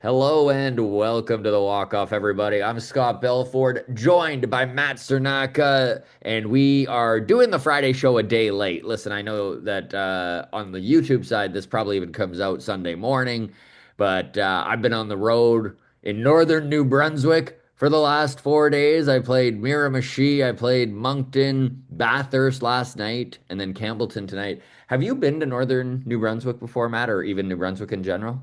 Hello and welcome to the Walk Off, everybody. I'm Scott Belford, joined by Matt Cernaka, and we are doing the Friday show a day late. Listen, I know that on the YouTube side, this probably even comes out Sunday morning, but I've been on the road in northern New Brunswick for the last 4 days. I played Miramichi, I played Moncton, Bathurst last night, and then Campbellton tonight. Have you been to northern New Brunswick before, Matt, or even New Brunswick in general?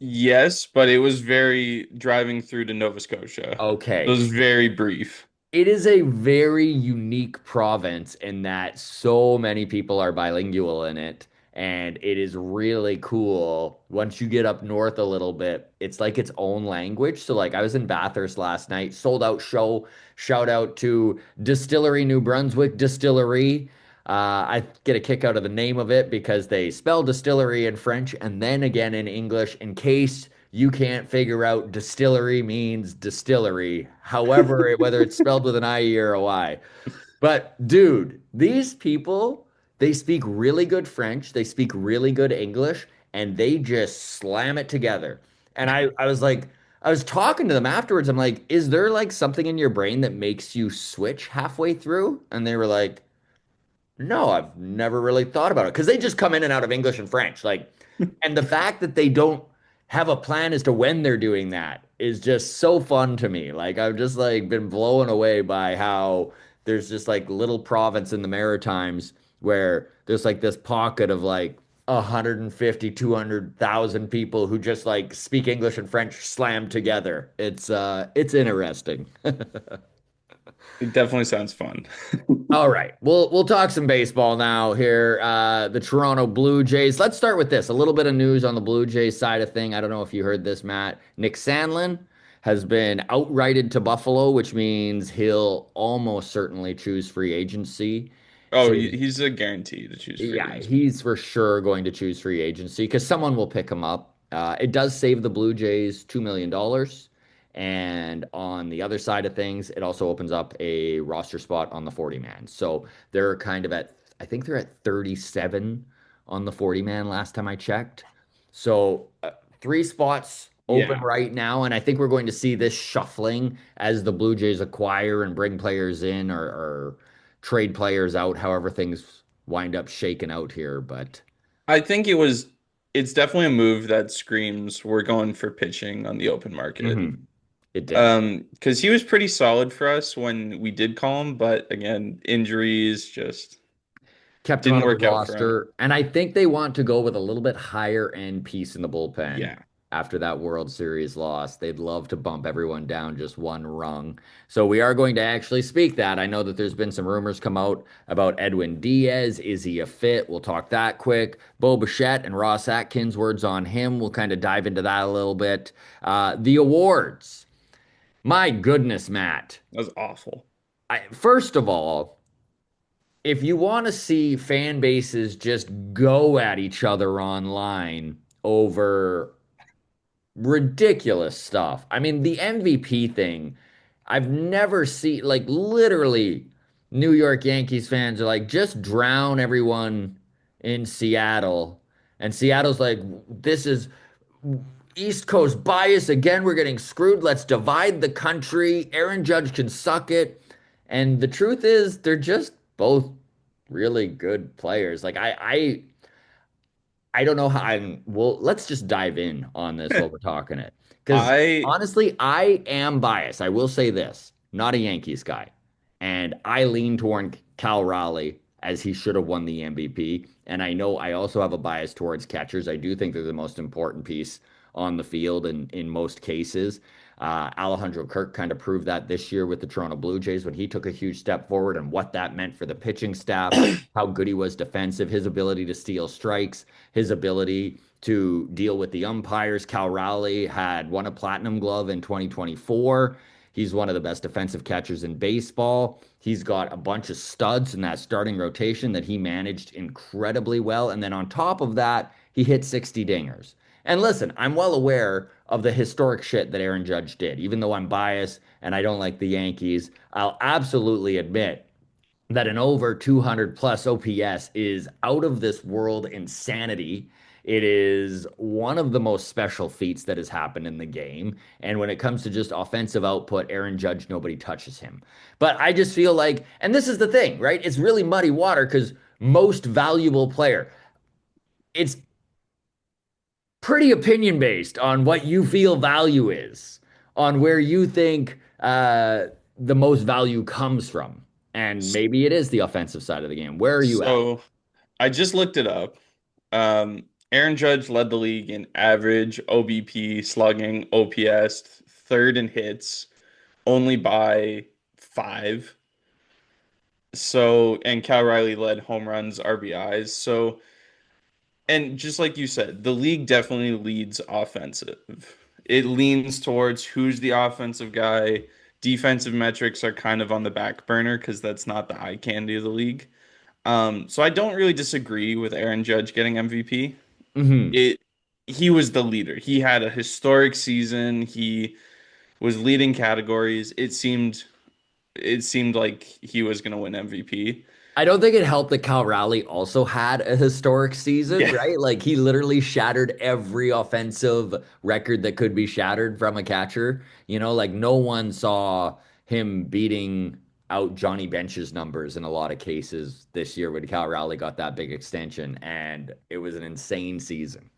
Yes, but it was very driving through to Nova Scotia. It Okay. was very brief. It is a very unique province in that so many people are bilingual in it. And it is really cool. Once you get up north a little bit, it's like its own language. So, like, I was in Bathurst last night, sold out show. Shout out to Distillery New Brunswick Distillery. I get a kick out of the name of it because they spell distillery in French and then again in English in case you can't figure out distillery means distillery, however, whether it's spelled with an IE or a Y. But dude, these people, they speak really good French, they speak really good English, and they just slam it together. And I was like, I was talking to them afterwards. I'm like, is there like something in your brain that makes you switch halfway through? And they were like, no, I've never really thought about it because they just come in and out of English and French. Like, and the fact that they don't have a plan as to when they're doing that is just so fun to me. Like, I've just like been blown away by how there's just like little province in the Maritimes where there's like this pocket of like 150, 200,000 people who just like speak English and French slammed together. It's interesting. It definitely sounds fun. All right, we'll talk some baseball now here. The Toronto Blue Jays. Let's start with this. A little bit of news on the Blue Jays side of thing. I don't know if you heard this, Matt. Nick Sandlin has been outrighted to Buffalo, which means he'll almost certainly choose free agency. Oh, So he's a guarantee to choose free yeah, agency. he's for sure going to choose free agency because someone will pick him up. It does save the Blue Jays $2 million. And on the other side of things, it also opens up a roster spot on the 40 man. So they're kind of at, I think they're at 37 on the 40 man last time I checked. So three spots open Yeah. right now. And I think we're going to see this shuffling as the Blue Jays acquire and bring players in or trade players out, however things wind up shaking out here. But I think it's definitely a move that screams we're going for pitching on the open market. mhm, it did. Because he was pretty solid for us when we did call him, but again, injuries just Kept him didn't out of the work out for him. roster. And I think they want to go with a little bit higher end piece in the bullpen Yeah. after that World Series loss. They'd love to bump everyone down just one rung. So we are going to actually speak that. I know that there's been some rumors come out about Edwin Diaz. Is he a fit? We'll talk that quick. Bo Bichette and Ross Atkins, words on him. We'll kind of dive into that a little bit. The awards. My goodness, Matt. That was awful. First of all, if you want to see fan bases just go at each other online over ridiculous stuff, I mean, the MVP thing, I've never seen, like, literally, New York Yankees fans are like, just drown everyone in Seattle. And Seattle's like, this is East Coast bias. Again, we're getting screwed. Let's divide the country. Aaron Judge can suck it. And the truth is, they're just both really good players. Like I don't know how I'm well, let's just dive in on this while we're talking it. Because I honestly, I am biased. I will say this, not a Yankees guy. And I lean toward Cal Raleigh as he should have won the MVP. And I know I also have a bias towards catchers. I do think they're the most important piece on the field in most cases. Alejandro Kirk kind of proved that this year with the Toronto Blue Jays when he took a huge step forward and what that meant for the pitching staff, how good he was defensive, his ability to steal strikes, his ability to deal with the umpires. Cal Raleigh had won a platinum glove in 2024. He's one of the best defensive catchers in baseball. He's got a bunch of studs in that starting rotation that he managed incredibly well. And then on top of that, he hit 60 dingers. And listen, I'm well aware of the historic shit that Aaron Judge did. Even though I'm biased and I don't like the Yankees, I'll absolutely admit that an over 200 plus OPS is out of this world insanity. It is one of the most special feats that has happened in the game. And when it comes to just offensive output, Aaron Judge, nobody touches him. But I just feel like, and this is the thing, right? It's really muddy water because most valuable player, it's pretty opinion based on what you feel value is, on where you think the most value comes from. And maybe it is the offensive side of the game. Where are you at? So I just looked it up. Aaron Judge led the league in average, OBP, slugging, OPS, third in hits, only by five. So, and Cal Riley led home runs, RBIs. So, and just like you said, the league definitely leads offensive. It leans towards who's the offensive guy. Defensive metrics are kind of on the back burner because that's not the eye candy of the league. So I don't really disagree with Aaron Judge getting MVP. Hmm. It He was the leader. He had a historic season. He was leading categories. It seemed like he was going to win MVP. I don't think it helped that Cal Raleigh also had a historic season, Yeah. right? Like he literally shattered every offensive record that could be shattered from a catcher. Like no one saw him beating out Johnny Bench's numbers in a lot of cases this year when Cal Raleigh got that big extension, and it was an insane season.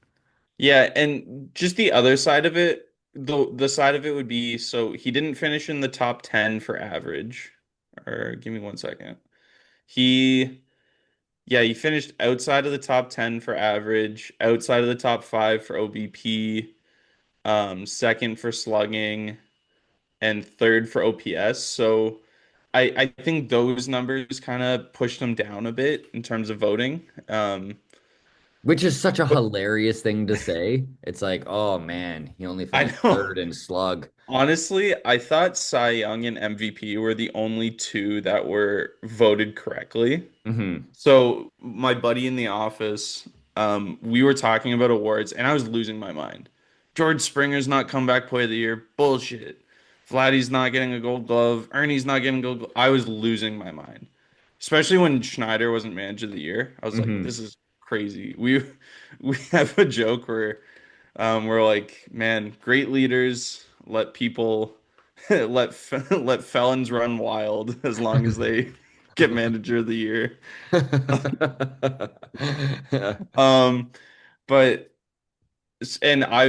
Yeah, and just the other side of it, the side of it would be so he didn't finish in the top 10 for average. Or give me one second. He Yeah, he finished outside of the top 10 for average, outside of the top 5 for OBP, second for slugging, and third for OPS. So I think those numbers kind of pushed him down a bit in terms of voting. Which is such a But hilarious thing to say. It's like, oh man, he only I finished know. third in slug. Honestly, I thought Cy Young and MVP were the only two that were voted correctly. Hmm. So my buddy in the office, we were talking about awards, and I was losing my mind. George Springer's not comeback play of the year. Bullshit. Vladdy's not getting a gold glove. Ernie's not getting a gold glove. I was losing my mind. Especially when Schneider wasn't manager of the year. I was like, Hmm. this is crazy. We have a joke where we're like, man, great leaders let people let felons run wild as long as they get manager of the year. Um, but and I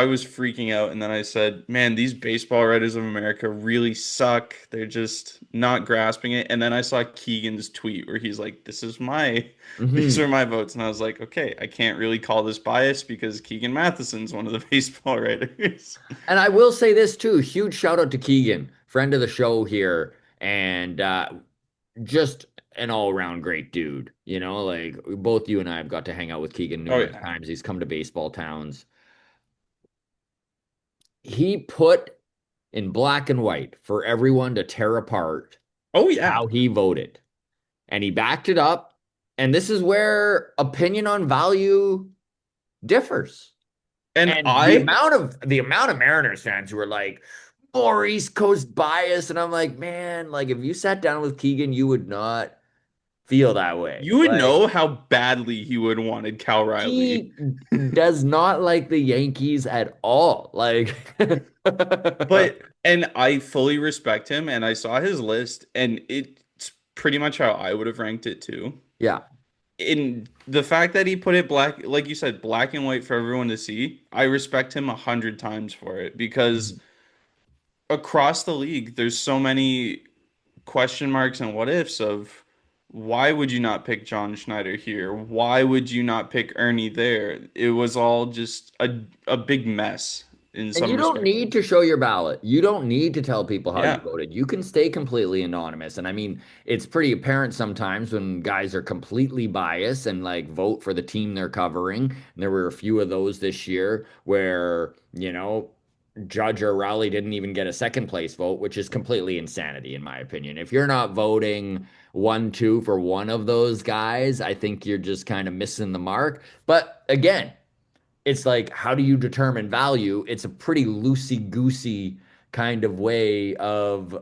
was freaking out, and then I said, "Man, these baseball writers of America really suck. They're just not grasping it." And then I saw Keegan's tweet where he's like, these Hmm. are my votes," and I was like, "Okay, I can't really call this bias because Keegan Matheson's one of the baseball writers." And I will say this too, huge shout out to Keegan, friend of the show here, and just an all-around great dude. Like both you and I have got to hang out with Keegan Oh numerous yeah, times. He's come to baseball towns. He put in black and white for everyone to tear apart oh yeah, how he voted. And he backed it up. And this is where opinion on value differs. and And the I amount of Mariners fans who are like, more East Coast bias. And I'm like, man, like if you sat down with Keegan, you would not feel that way. you would Like know how badly he would wanted Cal Riley. he does not like the Yankees at all. Like, But and I fully respect him, and I saw his list, and it's pretty much how I would have ranked it too. yeah. In the fact that he put it black, like you said, black and white for everyone to see, I respect him 100 times for it because across the league, there's so many question marks and what ifs of why would you not pick John Schneider here? Why would you not pick Ernie there? It was all just a big mess in And you some don't respects. need to show your ballot. You don't need to tell people how you Yeah. voted. You can stay completely anonymous. And I mean, it's pretty apparent sometimes when guys are completely biased and like vote for the team they're covering. And there were a few of those this year where, Judge or Rowley didn't even get a second place vote, which is completely insanity, in my opinion. If you're not voting 1, 2 for one of those guys, I think you're just kind of missing the mark. But again, it's like, how do you determine value? It's a pretty loosey-goosey kind of way of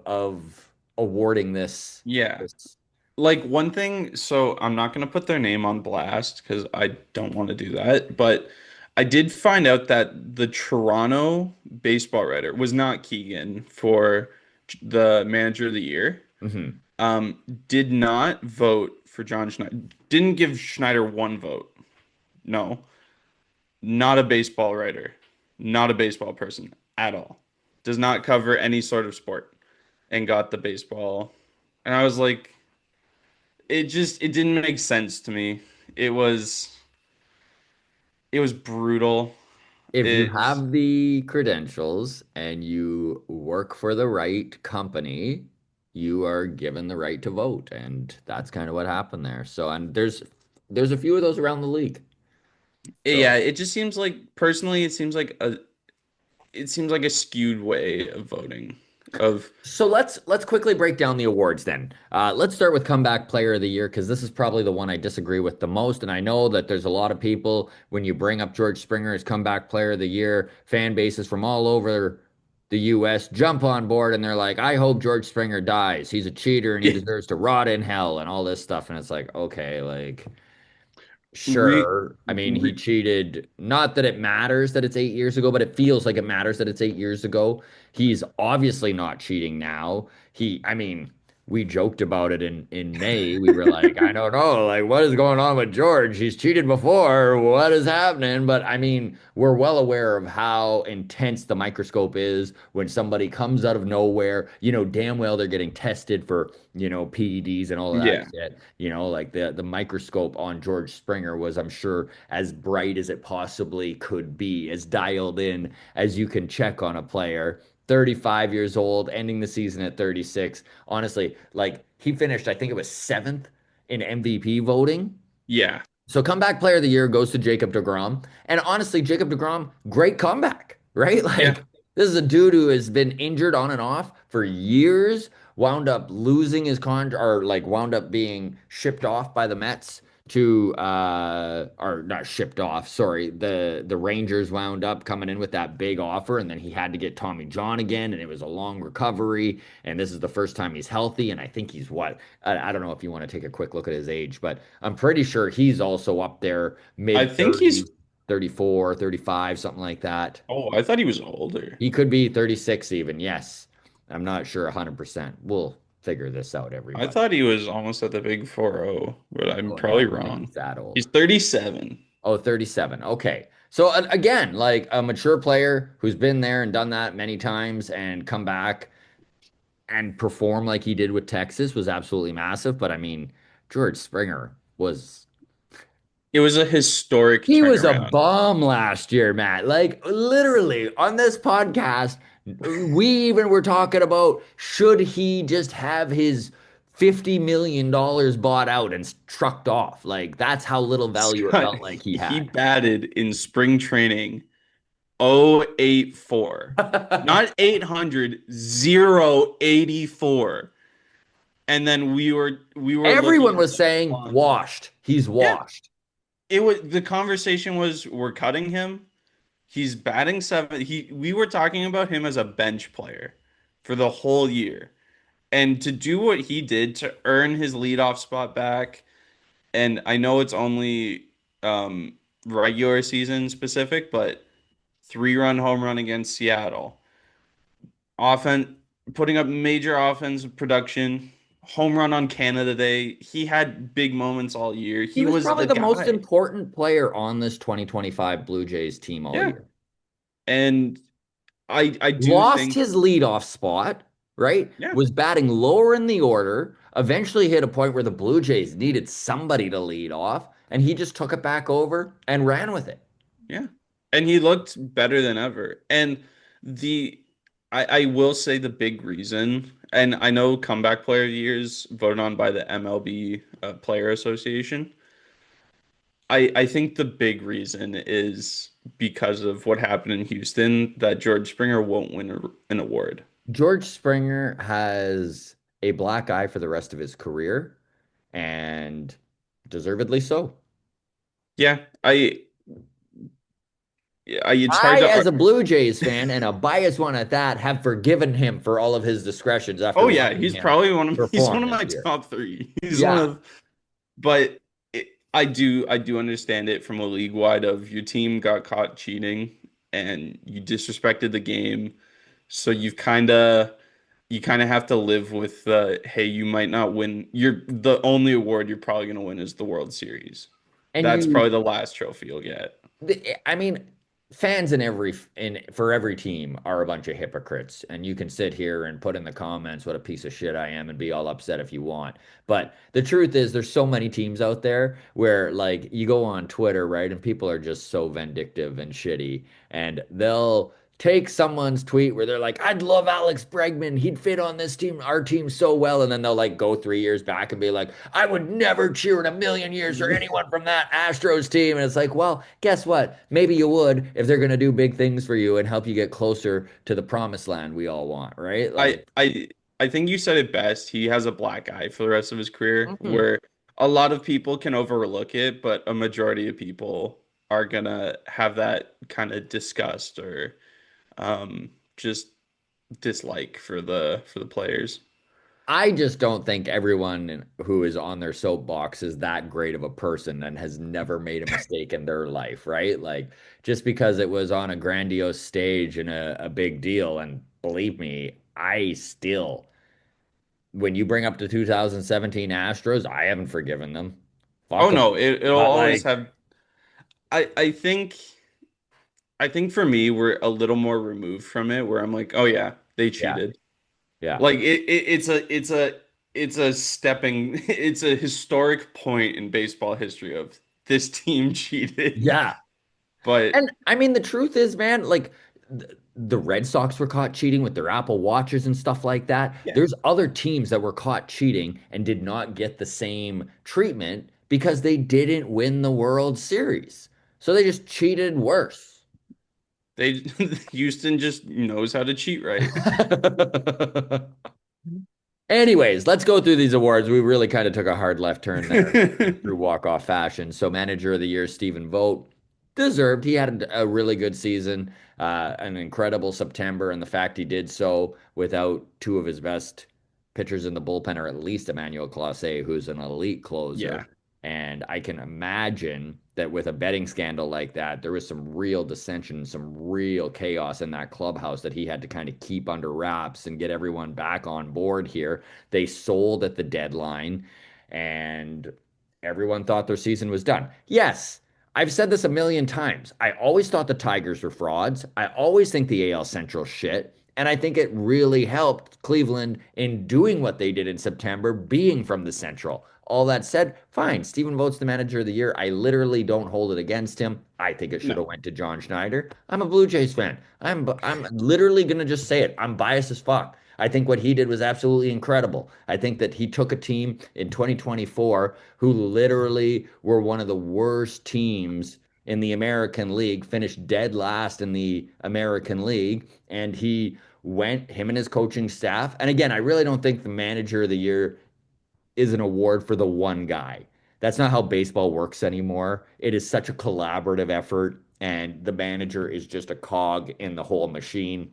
awarding this. Yeah. this. like one thing, so I'm not going to put their name on blast because I don't want to do that, but I did find out that the Toronto baseball writer was not Keegan for the manager of the year. Hmm. Did not vote for John Schneider. Didn't give Schneider one vote. No, not a baseball writer, not a baseball person at all. Does not cover any sort of sport and got the baseball. And I was like, it didn't make sense to me. It was it was brutal. If you It's have the credentials and you work for the right company, you are given the right to vote, and that's kind of what happened there. So, and there's a few of those around the league. yeah, So, it just seems like personally it seems like a skewed way of voting of so let's quickly break down the awards then. Let's start with comeback player of the year because this is probably the one I disagree with the most. And I know that there's a lot of people when you bring up George Springer as comeback player of the year, fan bases from all over the U.S. jump on board and they're like, "I hope George Springer dies. He's a cheater and he deserves to rot in hell," and all this stuff. And it's like, okay, like. re, Sure. I mean, he re cheated. Not that it matters that it's 8 years ago, but it feels like it matters that it's 8 years ago. He's obviously not cheating now. I mean, we joked about it in May. We were like, I don't know, like what is going on with George? He's cheated before. What is happening? But I mean, we're well aware of how intense the microscope is when somebody comes out of nowhere. You know, damn well they're getting tested for, PEDs and all of that yeah. shit. Like the microscope on George Springer was, I'm sure, as bright as it possibly could be, as dialed in as you can check on a player. 35 years old, ending the season at 36. Honestly, like he finished, I think it was seventh in MVP voting. Yeah. So comeback player of the year goes to Jacob DeGrom. And honestly, Jacob DeGrom, great comeback, right? Yeah. Like this is a dude who has been injured on and off for years, wound up losing his contract or like wound up being shipped off by the Mets to or not shipped off, sorry. The Rangers wound up coming in with that big offer and then he had to get Tommy John again and it was a long recovery and this is the first time he's healthy and I think he's what I don't know if you want to take a quick look at his age, but I'm pretty sure he's also up there I mid think he's 30s, 34, 35, something like that. oh, I thought he was older. He could be 36 even. Yes. I'm not sure 100%. We'll figure this out, I everybody. thought he was almost at the big 4-0, but I'm Oh, no, I probably don't think wrong. he's that old. He's 37. Oh, 37. Okay. So again, like a mature player who's been there and done that many times and come back and perform like he did with Texas was absolutely massive. But I mean, George Springer was It was a historic He was a turnaround. bum last year, Matt. Like literally on this podcast, we even were talking about should he just have his $50 million bought out and trucked off? Like that's how little value it Scott, felt like he he had. batted in spring training 084. Not 800, 084. And then we were looking Everyone at was the saying plunge. washed. He's Yeah, washed. it was the conversation was we're cutting him. He's batting seven. We were talking about him as a bench player for the whole year. And to do what he did to earn his leadoff spot back, and I know it's only regular season specific, but 3-run home run against Seattle. Offense putting up major offensive production. Home run on Canada Day. He had big moments all year. He He was was probably the the most guy. important player on this 2025 Blue Jays team all Yeah. year. And I do Lost think, his leadoff spot, right? yeah, Was batting lower in the order, eventually hit a point where the Blue Jays needed somebody to lead off, and he just took it back over and ran with it. yeah. And he looked better than ever. And the I will say the big reason, and I know comeback player of the year is voted on by the MLB Player Association. I think the big reason is because of what happened in Houston that George Springer won't win an award. George Springer has a black eye for the rest of his career, and deservedly so. Yeah, It's hard I, to. as a Blue Jays fan and a biased one at that, have forgiven him for all of his discretions after Oh yeah, watching he's him probably one of he's perform one of this my year. top three. He's one Yeah. of, but I do understand it from a league wide of your team got caught cheating and you disrespected the game, so you kind of have to live with the hey, you might not win. You're the only award you're probably gonna win is the World Series. And That's you probably the last trophy you'll get. I mean, fans in for every team are a bunch of hypocrites, and you can sit here and put in the comments what a piece of shit I am and be all upset if you want. But the truth is, there's so many teams out there where, like, you go on Twitter, right, and people are just so vindictive and shitty, and they'll take someone's tweet where they're like, "I'd love Alex Bregman. He'd fit on this team, our team so well," and then they'll like go 3 years back and be like, "I would never cheer in a million years for anyone from that Astros team." And it's like, well, guess what? Maybe you would if they're going to do big things for you and help you get closer to the promised land we all want, right? I Like, I I think you said it best. He has a black eye for the rest of his career, mhm. where a lot of people can overlook it, but a majority of people are gonna have that kind of disgust or just dislike for the players. I just don't think everyone who is on their soapbox is that great of a person and has never made a mistake in their life, right? Like, just because it was on a grandiose stage and a big deal, and believe me, I still, when you bring up the 2017 Astros, I haven't forgiven them. Fuck Oh them. no, it'll But always like, have. I think for me, we're a little more removed from it, where I'm like, oh yeah, they yeah, cheated. yeah, Like it's a stepping it's a historic point in baseball history of this team cheated. yeah. But And I mean, the truth is, man, like the Red Sox were caught cheating with their Apple Watches and stuff like that. yeah, There's other teams that were caught cheating and did not get the same treatment because they didn't win the World Series. So they just cheated worse. they Houston just knows how to cheat right. Anyways, let's go through these awards. We really kind of took a hard left turn there in true walk-off fashion. So, Manager of the Year, Stephen Vogt, deserved. He had a really good season, an incredible September, and the fact he did so without two of his best pitchers in the bullpen, or at least Emmanuel Clase, who's an elite closer. Yeah. And I can imagine that with a betting scandal like that, there was some real dissension, some real chaos in that clubhouse that he had to kind of keep under wraps and get everyone back on board here. They sold at the deadline, and everyone thought their season was done. Yes, I've said this a million times. I always thought the Tigers were frauds. I always think the AL Central shit. And I think it really helped Cleveland in doing what they did in September, being from the Central. All that said, fine. Stephen Vogt's the manager of the year. I literally don't hold it against him. I think it should have No. went to John Schneider. I'm a Blue Jays fan. I'm literally gonna just say it. I'm biased as fuck. I think what he did was absolutely incredible. I think that he took a team in 2024 who literally were one of the worst teams in the American League, finished dead last in the American League, and him and his coaching staff. And again, I really don't think the manager of the year is an award for the one guy. That's not how baseball works anymore. It is such a collaborative effort, and the manager is just a cog in the whole machine.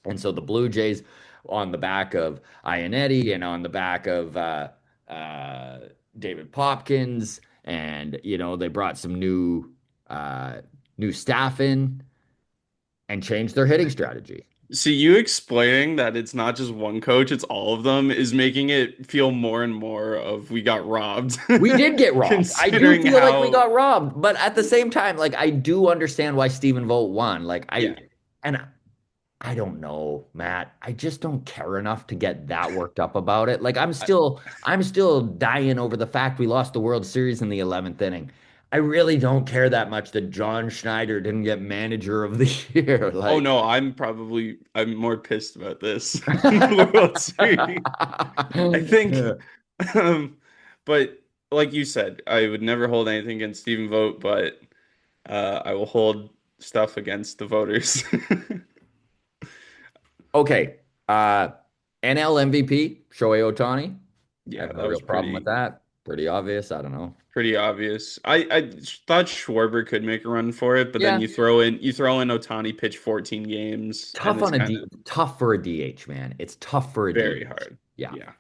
And so the Blue Jays, on the back of Ionetti and on the back of uh, David Popkins, and they brought some new staff in and changed their hitting strategy. See, you explaining that it's not just one coach, it's all of them is making it feel more and more of we got robbed. We did get robbed. I do Considering feel like we how, got robbed, but at the same time, like I do understand why Stephen Vogt won. yeah. And I don't know, Matt. I just don't care enough to get that worked up about it. Like I'm still dying over the fact we lost the World Series in the 11th inning. I really don't care that much that John Schneider didn't get manager of the year. Oh Like no, I'm more pissed about this than the World Series. I think, um, but like you said, I would never hold anything against Stephen Vogt, but I will hold stuff against the voters. Okay. Uh NL MVP, Shohei Ohtani. I Yeah, have no that real was problem with pretty. that. Pretty obvious. I don't know. pretty obvious. I thought Schwarber could make a run for it, but then Yeah. you throw in Otani pitch 14 games, and Tough it's on a kind D, of tough for a DH, man. It's tough for a very DH. hard. Yeah. Yeah.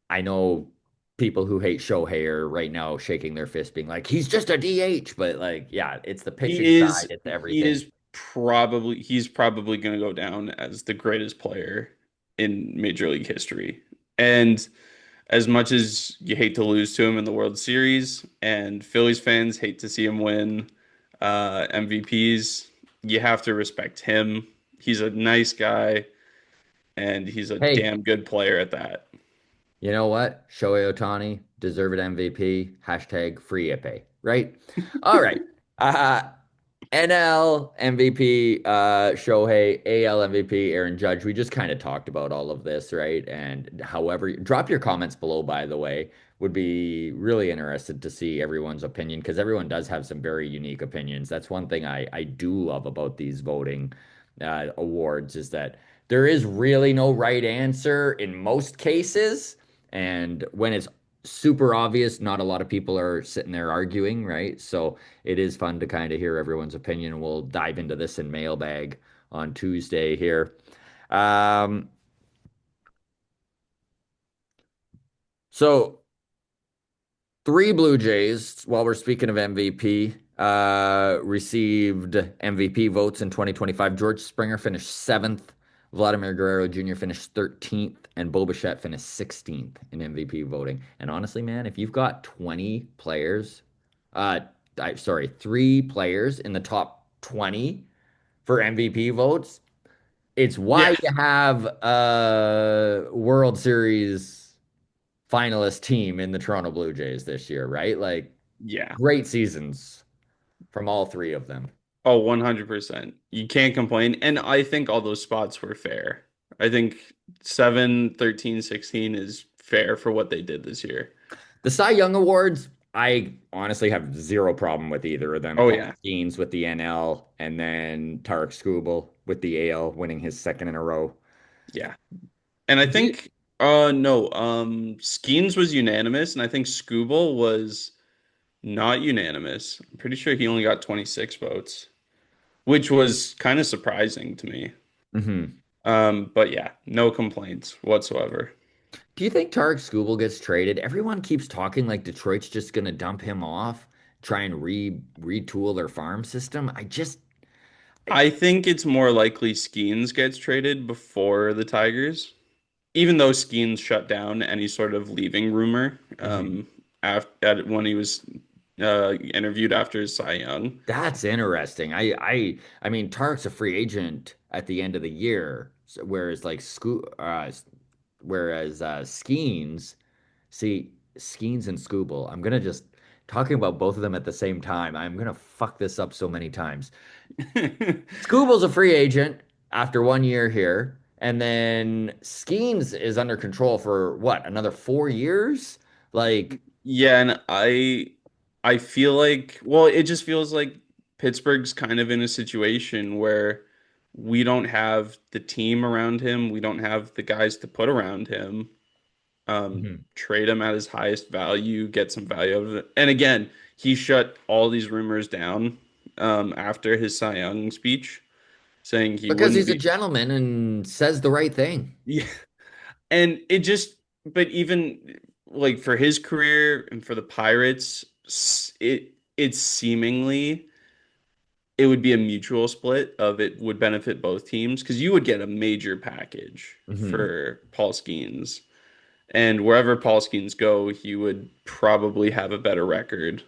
I know people who hate Shohei are right now shaking their fist, being like, he's just a DH. But like, yeah, it's the pitching side, it's everything. He's probably going to go down as the greatest player in Major League history. And as much as you hate to lose to him in the World Series, and Phillies fans hate to see him win MVPs, you have to respect him. He's a nice guy, and he's a Hey, damn good player at that. you know what? Shohei Ohtani, deserved MVP, hashtag free Ipe, right? All right. Uh, NL MVP, Shohei, AL MVP, Aaron Judge. We just kind of talked about all of this, right? And however, drop your comments below, by the way. Would be really interested to see everyone's opinion because everyone does have some very unique opinions. That's one thing I do love about these voting awards is that there is really no right answer in most cases. And when it's super obvious, not a lot of people are sitting there arguing, right? So it is fun to kind of hear everyone's opinion. We'll dive into this in mailbag on Tuesday here. Um, so three Blue Jays, while we're speaking of MVP, received MVP votes in 2025. George Springer finished seventh. Vladimir Guerrero Jr. finished 13th, and Bo Bichette finished 16th in MVP voting. And honestly, man, if you've got 20 players, uh, sorry, three players in the top 20 for MVP votes, it's why Yeah, you have a World Series finalist team in the Toronto Blue Jays this year, right? Like yeah. great seasons from all three of them. Oh, 100%. You can't complain. And I think all those spots were fair. I think 7, 13, 16 is fair for what they did this year. The Cy Young Awards, I honestly have zero problem with either of them. Oh, Paul yeah. Skeens with the NL and then Tarek Skubal with the AL winning his second in a row. Yeah. And I Do you, think no, Skeens was unanimous, and I think Scooble was not unanimous. I'm pretty sure he only got 26 votes, which was kind of surprising to me. mhm. But yeah, no complaints whatsoever. Do you think Tarek Skubal gets traded? Everyone keeps talking like Detroit's just gonna dump him off, try and retool their farm system. I, I think it's more likely Skeens gets traded before the Tigers, even though Skeens shut down any sort of leaving rumor mhm. when he was interviewed after his Cy Young. That's interesting. I mean, Tarek's a free agent at the end of the year, whereas Skeens, see, Skeens and Scooble. I'm gonna just talking about both of them at the same time. I'm gonna fuck this up so many times. Scooble's a free agent after 1 year here, and then Skeens is under control for what, another 4 years? Like, Yeah, and I feel like well, it just feels like Pittsburgh's kind of in a situation where we don't have the team around him, we don't have the guys to put around him. mhm. Trade him at his highest value, get some value out of it. And again, he shut all these rumors down after his Cy Young speech, saying he Because wouldn't he's a be. gentleman and says the right thing. Yeah, and it just, but even like for his career and for the Pirates, it's seemingly it would be a mutual split of it would benefit both teams because you would get a major package Mhm. for Paul Skeens. And wherever Paul Skeens go, he would probably have a better record.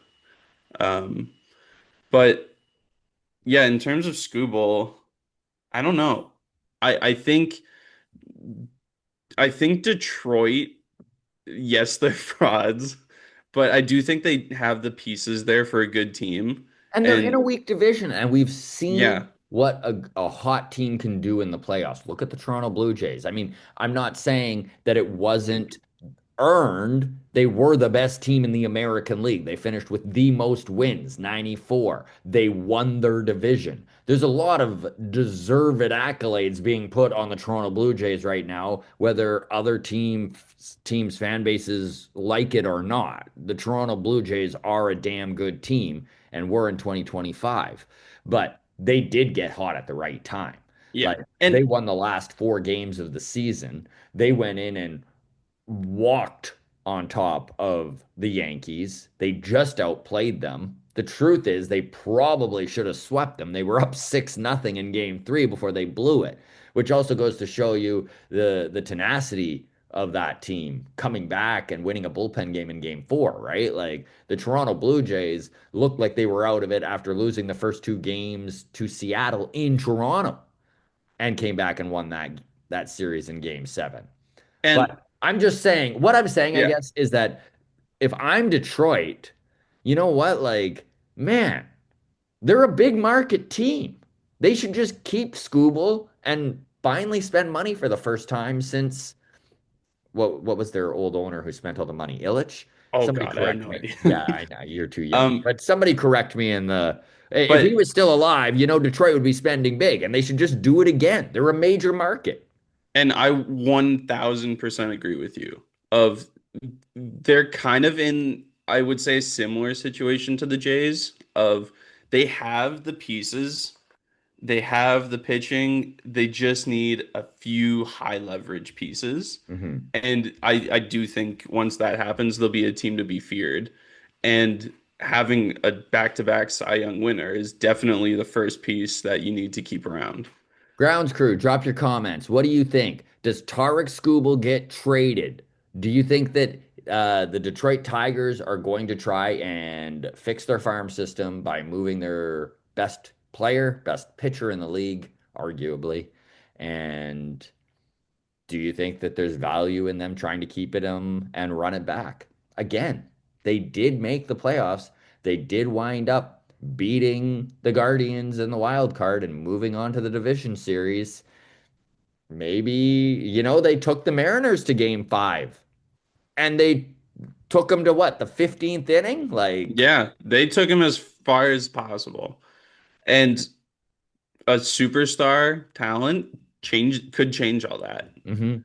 Um, but yeah, in terms of Scooble, I don't know. I think Detroit, yes, they're frauds, but I do think they have the pieces there for a good team. And they're in a And weak division, and we've seen yeah, what a hot team can do in the playoffs. Look at the Toronto Blue Jays. I mean, I'm not saying that it wasn't earned, they were the best team in the American League. They finished with the most wins, 94. They won their division. There's a lot of deserved accolades being put on the Toronto Blue Jays right now, whether other teams fan bases like it or not. The Toronto Blue Jays are a damn good team and we're in 2025. But they did get hot at the right time. Yeah. Like they And won the last 4 games of the season. They went in and walked on top of the Yankees. They just outplayed them. The truth is, they probably should have swept them. They were up 6-0 in game 3 before they blew it, which also goes to show you the tenacity of that team coming back and winning a bullpen game in game 4, right? Like the Toronto Blue Jays looked like they were out of it after losing the first 2 games to Seattle in Toronto and came back and won that series in game 7. and But I'm just saying, what I'm saying, I yeah. guess, is that if I'm Detroit, you know what? Like, man, they're a big market team. They should just keep Scooble and finally spend money for the first time since what was their old owner who spent all the money? Illich? Oh Somebody God, I have correct no me. idea. Yeah, I know you're too young. Um, But somebody correct me in the if he but was still alive, Detroit would be spending big and they should just do it again. They're a major market. and I 1000% agree with you. Of they're kind of in, I would say, a similar situation to the Jays. Of they have the pieces, they have the pitching, they just need a few high leverage pieces. Mhm. And I do think once that happens, they'll be a team to be feared. And having a back-to-back Cy Young winner is definitely the first piece that you need to keep around. Grounds crew, drop your comments. What do you think? Does Tarek Skubal get traded? Do you think that the Detroit Tigers are going to try and fix their farm system by moving their best player, best pitcher in the league, arguably? And do you think that there's value in them trying to keep it and run it back? Again, they did make the playoffs. They did wind up beating the Guardians in the wild card and moving on to the division series. Maybe, they took the Mariners to game 5 and they took them to what, the 15th inning? Like, Yeah, they took him as far as possible. And a superstar talent could change all that. mhm.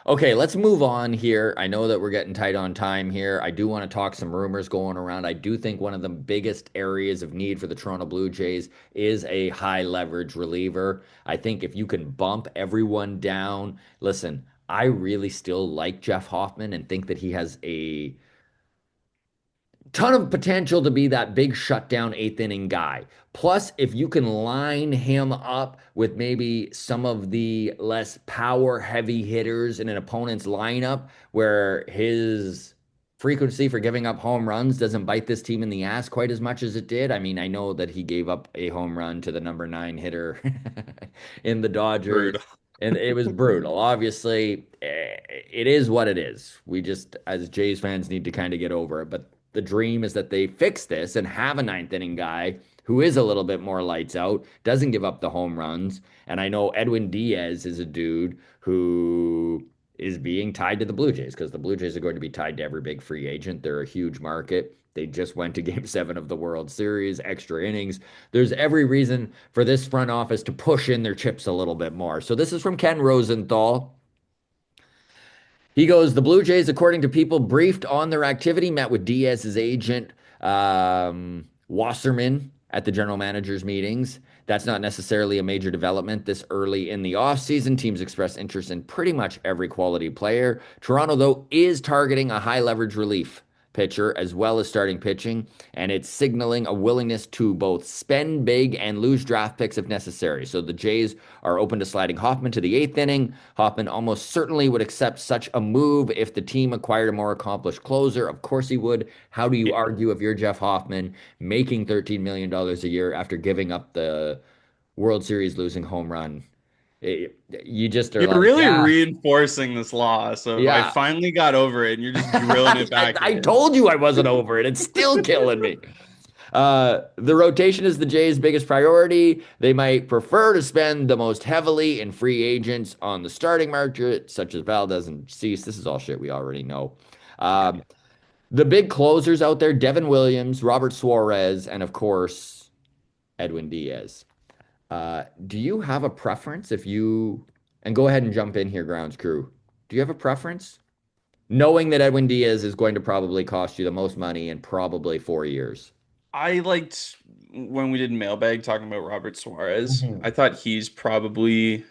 Okay, let's move on here. I know that we're getting tight on time here. I do want to talk some rumors going around. I do think one of the biggest areas of need for the Toronto Blue Jays is a high leverage reliever. I think if you can bump everyone down, listen, I really still like Jeff Hoffman and think that he has a ton of potential to be that big shutdown 8th inning guy. Plus, if you can line him up with maybe some of the less power heavy hitters in an opponent's lineup where his frequency for giving up home runs doesn't bite this team in the ass quite as much as it did. I mean, I know that he gave up a home run to the number 9 hitter in the Dodgers. Brutal. And it was brutal. Obviously, it is what it is. We just, as Jays fans, need to kind of get over it. But the dream is that they fix this and have a 9th inning guy who is a little bit more lights out, doesn't give up the home runs. And I know Edwin Diaz is a dude who is being tied to the Blue Jays because the Blue Jays are going to be tied to every big free agent. They're a huge market. They just went to game 7 of the World Series, extra innings. There's every reason for this front office to push in their chips a little bit more. So this is from Ken Rosenthal. He goes, the Blue Jays, according to people briefed on their activity, met with Diaz's agent, Wasserman, at the general manager's meetings. That's not necessarily a major development this early in the offseason. Teams express interest in pretty much every quality player. Toronto, though, is targeting a high leverage relief pitcher as well as starting pitching, and it's signaling a willingness to both spend big and lose draft picks if necessary. So the Jays are open to sliding Hoffman to the 8th inning. Hoffman almost certainly would accept such a move if the team acquired a more accomplished closer. Of course he would. How do you Yeah. argue if you're Jeff Hoffman making $13 million a year after giving up the World Series losing home run? You just are You're like, really yeah, reinforcing this loss of I yeah. finally got over it and you're just drilling it back I in. told you I wasn't over it. It's still killing me. The rotation is the Jays' biggest priority. They might prefer to spend the most heavily in free agents on the starting market, such as Valdez and Cease. This is all shit we already know. Um, the big closers out there, Devin Williams, Robert Suarez, and of course, Edwin Diaz. Do you have a preference and go ahead and jump in here, grounds crew. Do you have a preference? Knowing that Edwin Diaz is going to probably cost you the most money in probably 4 years. I liked when we did mailbag talking about Robert Suarez. Mhm. I thought he's probably.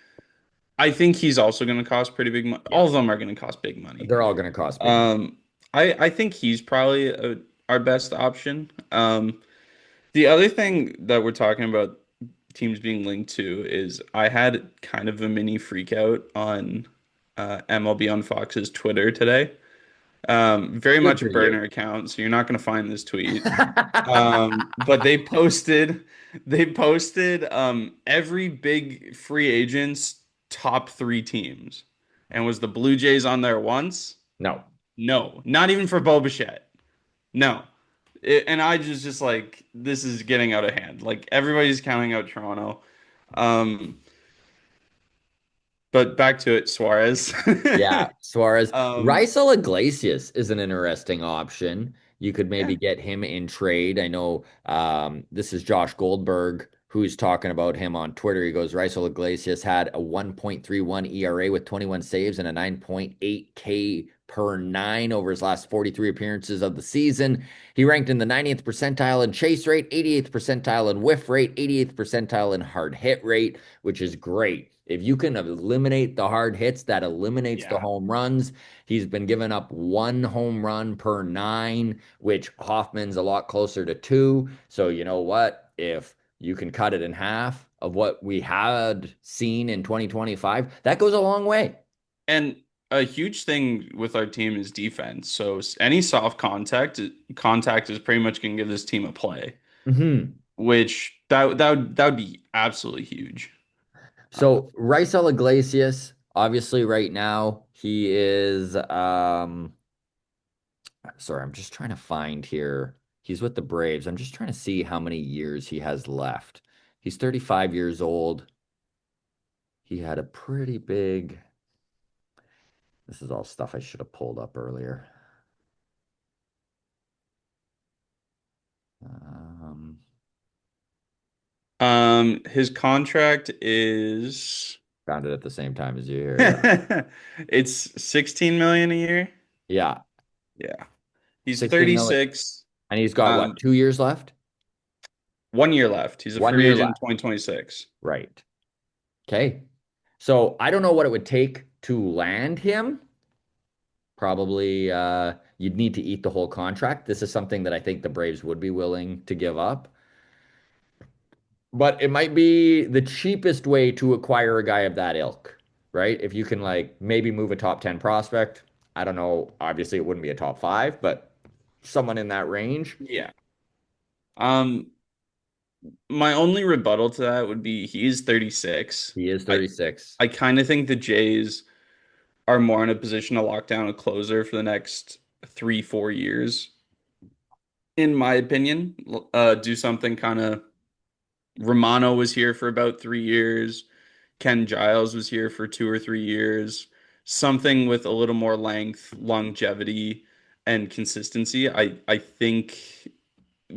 I think he's also going to cost pretty big money. Yeah, All of them are going to cost big money. they're all going to cost big money. Um, I think he's probably our best option. The other thing that we're talking about teams being linked to is I had kind of a mini freak out on MLB on Fox's Twitter today. Very Good much a for you. burner account, so you're not going to find this tweet. But they posted every big free agent's top three teams. And was the Blue Jays on there once? No. No, not even for Bo Bichette. No. And I just like this is getting out of hand. Like everybody's counting out Toronto. Um, but back to it, Suarez. Yeah, Suarez. Um, Raisel Iglesias is an interesting option. You could maybe yeah. get him in trade. I know this is Josh Goldberg who's talking about him on Twitter. He goes, Raisel Iglesias had a 1.31 ERA with 21 saves and a 9.8 K per nine over his last 43 appearances of the season. He ranked in the 90th percentile in chase rate, 88th percentile in whiff rate, 88th percentile in hard hit rate, which is great. If you can eliminate the hard hits, that eliminates the Yeah. home runs. He's been giving up one home run per nine, which Hoffman's a lot closer to two. So, you know what? If you can cut it in half of what we had seen in 2025, that goes a long way. And a huge thing with our team is defense. So any soft contact is pretty much going to give this team a play, Mhm. which that would be absolutely huge. So, Raisel Iglesias, obviously, right now, he is sorry, I'm just trying to find here. He's with the Braves. I'm just trying to see how many years he has left. He's 35 years old. He had a pretty big. This is all stuff I should have pulled up earlier. Um, His contract is Found it at the same time as you here. Yeah. it's 16 million a year. Yeah. Yeah. He's 16 million. 36. And he's got what, Um, 2 years left? 1 year left. He's a One free year agent in left. 2026. Right. Okay. So I don't know what it would take to land him. Probably you'd need to eat the whole contract. This is something that I think the Braves would be willing to give up. But it might be the cheapest way to acquire a guy of that ilk, right? If you can like maybe move a top 10 prospect. I don't know. Obviously, it wouldn't be a top five, but someone in that range. Yeah. Um, my only rebuttal to that would be he's 36. He is I 36. I kind of think the Jays are more in a position to lock down a closer for the next 3, 4 years, in my opinion. Do something kind of. Romano was here for about 3 years. Ken Giles was here for 2 or 3 years. Something with a little more length, longevity, and consistency. I think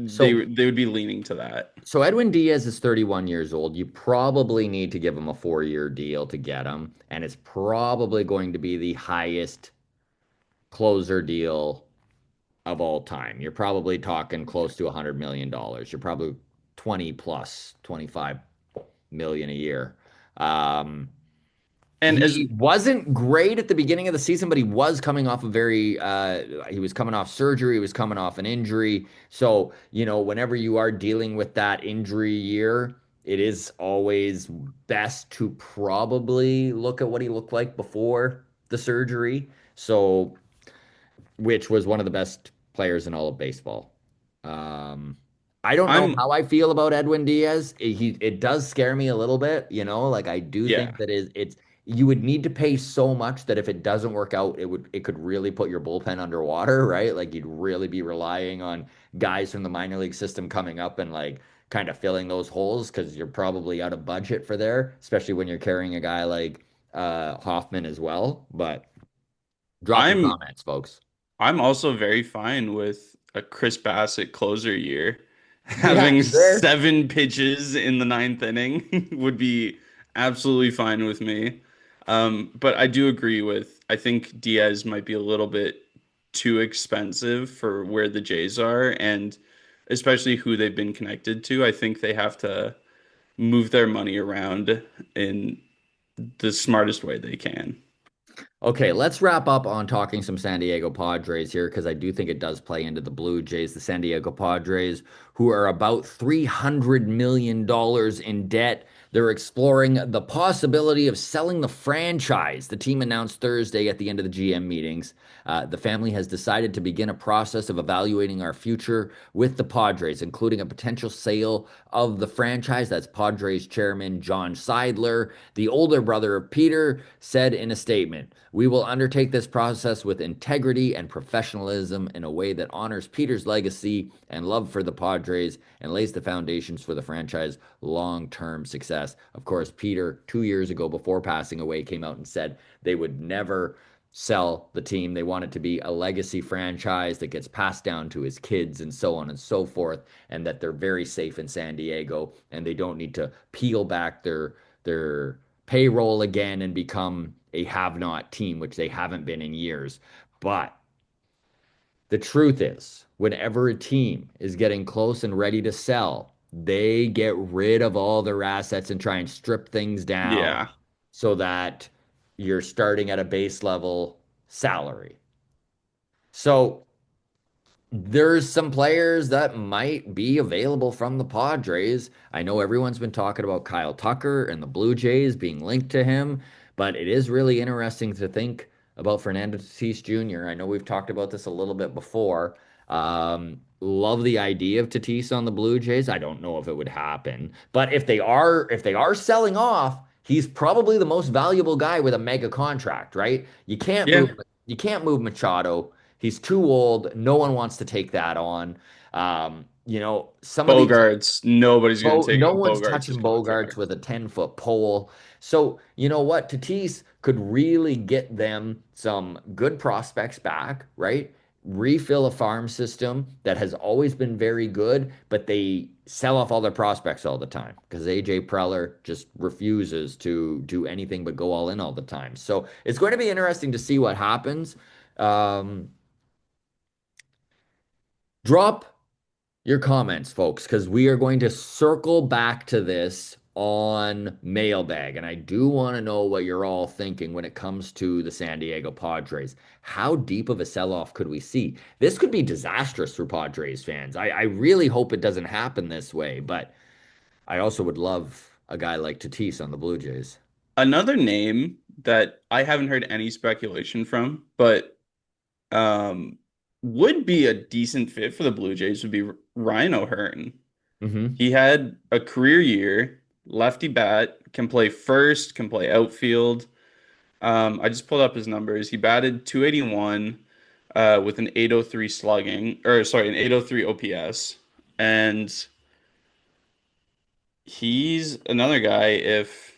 So they would be leaning to that. so Edwin Diaz is 31 years old. You probably need to give him a 4 year deal to get him, and it's probably going to be the highest closer deal of all time. You're probably talking close to $100 million. You're probably 20 plus 25 million a year. Um, And as he wasn't great at the beginning of the season, but he was coming off a very he was coming off surgery, he was coming off an injury. So, whenever you are dealing with that injury year, it is always best to probably look at what he looked like before the surgery. So, which was one of the best players in all of baseball. Um, I don't know I'm how I feel about Edwin Diaz. It does scare me a little bit, like I do think yeah. that it's you would need to pay so much that if it doesn't work out, it could really put your bullpen underwater, right? Like you'd really be relying on guys from the minor league system coming up and like kind of filling those holes because you're probably out of budget for there, especially when you're carrying a guy like Hoffman as well. But drop your I'm comments, folks. I'm also very fine with a Chris Bassett closer year. Yeah, Having sure. 7 pitches in the ninth inning would be absolutely fine with me. But I do agree with, I think Diaz might be a little bit too expensive for where the Jays are, and especially who they've been connected to. I think they have to move their money around in the smartest way they can. Okay, let's wrap up on talking some San Diego Padres here because I do think it does play into the Blue Jays, the San Diego Padres, who are about $300 million in debt. They're exploring the possibility of selling the franchise. The team announced Thursday at the end of the GM meetings. The family has decided to begin a process of evaluating our future with the Padres, including a potential sale of the franchise. That's Padres chairman John Seidler, the older brother of Peter, said in a statement. We will undertake this process with integrity and professionalism in a way that honors Peter's legacy and love for the Padres and lays the foundations for the franchise long term success. Of course, Peter, 2 years ago before passing away, came out and said they would never sell the team. They want it to be a legacy franchise that gets passed down to his kids and so on and so forth, and that they're very safe in San Diego and they don't need to peel back their payroll again and become a have-not team, which they haven't been in years. But the truth is, whenever a team is getting close and ready to sell, they get rid of all their assets and try and strip things down Yeah. so that you're starting at a base level salary. So there's some players that might be available from the Padres. I know everyone's been talking about Kyle Tucker and the Blue Jays being linked to him, but it is really interesting to think about Fernando Tatis Jr. I know we've talked about this a little bit before. Love the idea of Tatis on the Blue Jays. I don't know if it would happen, but if they are selling off, he's probably the most valuable guy with a mega contract, right? Yeah. You can't move Machado. He's too old. No one wants to take that on. Some of these Bogarts. Nobody's going to take no on one's Bogarts' touching Bogarts contract. with a 10-foot pole. So, you know what? Tatis could really get them some good prospects back, right? Refill a farm system that has always been very good, but they sell off all their prospects all the time because AJ Preller just refuses to do anything but go all in all the time. So it's going to be interesting to see what happens. Um, Drop your comments, folks, because we are going to circle back to this on mailbag. And I do want to know what you're all thinking when it comes to the San Diego Padres. How deep of a sell off could we see? This could be disastrous for Padres fans. I really hope it doesn't happen this way, but I also would love a guy like Tatis on the Blue Jays. Another name that I haven't heard any speculation from, but um, would be a decent fit for the Blue Jays would be Ryan O'Hearn. Hmm. He had a career year, lefty bat, can play first, can play outfield. I just pulled up his numbers. He batted 281 with an 803 slugging, or sorry, an 803 OPS. And he's another guy, if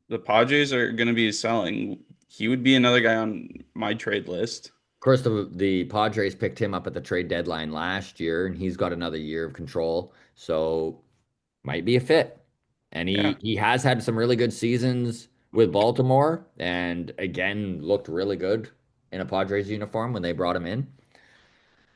the Padres are going to be selling, he would be another guy on my trade list. Of course, the Padres picked him up at the trade deadline last year, and he's got another year of control. So might be a fit. And he Yeah. he has had some really good seasons with Baltimore and again looked really good in a Padres uniform when they brought him in.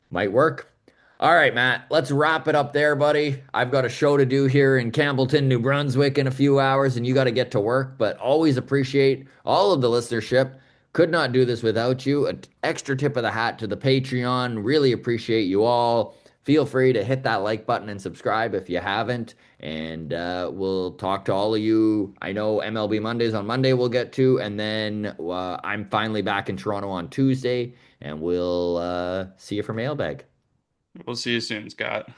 Might work. All right, Matt, let's wrap it up there, buddy. I've got a show to do here in Campbellton, New Brunswick in a few hours, and you got to get to work, but always appreciate all of the listenership. Could not do this without you. An extra tip of the hat to the Patreon. Really appreciate you all. Feel free to hit that like button and subscribe if you haven't. And we'll talk to all of you. I know MLB Mondays on Monday we'll get to, and then I'm finally back in Toronto on Tuesday, and we'll see you for mailbag. We'll see you soon, Scott.